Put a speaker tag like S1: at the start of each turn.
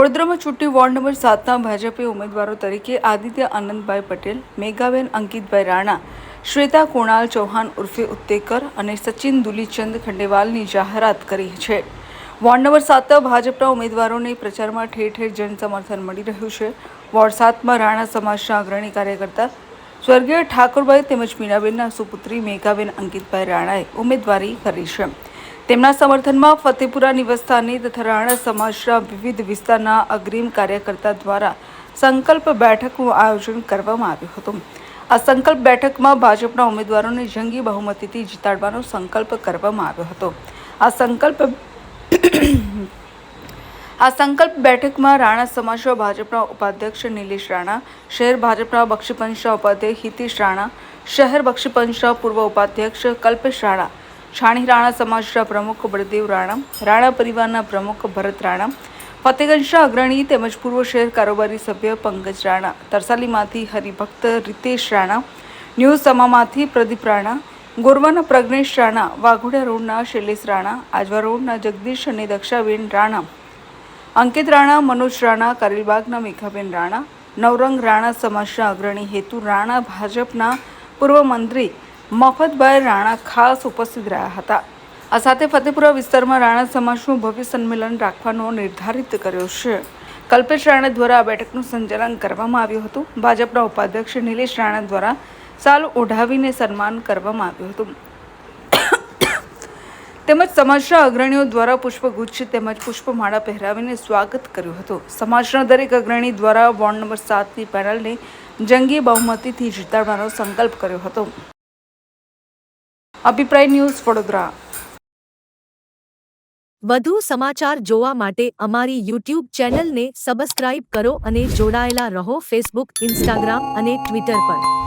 S1: વડોદરામાં ચૂંટણી ward number 7ના ભાજપે ઉમેદવારો તરીકે આદિત્ય આનંદભાઈ પટેલ, મેઘાબેન અંકિતભાઈ રાણા, શ્વેતા કુણાલ ચૌહાણ ઉર્ફે ઉત્તેકર અને સચિન દુલીચંદ ખંડેવાલની જાહેરાત કરી છે. વોર્ડ નંબર 7ના ભાજપના ઉમેદવારોને પ્રચારમાં ઠેર ઠેર જનસમર્થન મળી રહ્યું છે. વોર્ડ 7માં રાણા સમાજના અગ્રણી કાર્યકર્તા સ્વર્ગીય ઠાકોરભાઈ તેમજ મીનાબેનના સુપુત્રી મેઘાબેન અંકિતભાઈ રાણાએ ઉમેદવારી કરી છે. તેમના સમર્થનમાં ફતેપુરા નિવાસસ્થાને તથા રાણા સમાજના વિવિધ વિસ્તારના અગ્રીમ કાર્યકર્તા દ્વારા સંકલ્પ બેઠકનું આયોજન કરવામાં આવ્યું હતું. આ સંકલ્પ બેઠકમાં ભાજપના ઉમેદવારોને જંગી બહુમતીથી જીતાડવાનો સંકલ્પ કરવામાં આવ્યો હતો. આ સંકલ્પ બેઠકમાં રાણા સમાજના ભાજપના ઉપાધ્યક્ષ નિલેશ રાણા, શહેર ભાજપના બક્ષીપંચના ઉપાધ્યક્ષ હિતેશ રાણા, શહેર બક્ષીપંચના પૂર્વ ઉપાધ્યક્ષ કલ્પેશ રાણા, છાણી રાણા સમાજના પ્રમુખ બળદેવ રાણા, રાણા પરિવારના પ્રમુખ ભરત રાણા, ફતેગંજના અગ્રણી તેમજ પૂર્વ શહેર કારોબારી સભ્ય પંકજ રાણા, તરસાલીમાંથી હરિભક્ત રીતેશ રાણા, ન્યૂ સમામાંથી પ્રદીપ રાણા, ગોરવાના પ્રજ્ઞેશ રાણા, વાઘોડિયા રોડના શૈલેષ રાણા, આજવા રોડના જગદીશ અને દક્ષાબેન રાણા, અંકિત રાણા, મનોજ રાણા, કારેલબાગના મેઘાબેન રાણા, નવરંગ રાણા સમાજના અગ્રણી હેતુ રાણા, ભાજપના પૂર્વ મંત્રી મફતભાઈ રાણા ખાસ ઉપસ્થિત રહ્યા હતા. આ સાથે ફતેપુરા વિસ્તારમાં રાણા સમાજનું ભવ્ય સંમેલન રાખવાનો નિર્ધારિત કર્યો છે. કલ્પેશ રાણા દ્વારા આ બેઠકનું સંચાલન કરવામાં આવ્યું હતું. ભાજપના ઉપાધ્યક્ષ નિલેશ રાણા દ્વારા સાલ ઓઢાવીને સન્માન કરવામાં આવ્યું હતું તેમજ સમાજના અગ્રણીઓ દ્વારા પુષ્પગુચ્છ તેમજ પુષ્પમાળા પહેરાવીને સ્વાગત કર્યું હતું. સમાજના દરેક અગ્રણી દ્વારા વોર્ડ નંબર 7ની પેનલને જંગી બહુમતીથી જીતાડવાનો સંકલ્પ કર્યો હતો. અભિપ્રાય ન્યૂઝ વડોદરા.
S2: વધુ સમાચાર જોવા માટે અમારી YouTube ચેનલને સબસ્ક્રાઇબ કરો અને જોડાયેલા રહો ફેસબુક, ઇન્સ્ટાગ્રામ અને ટ્વિટર પર.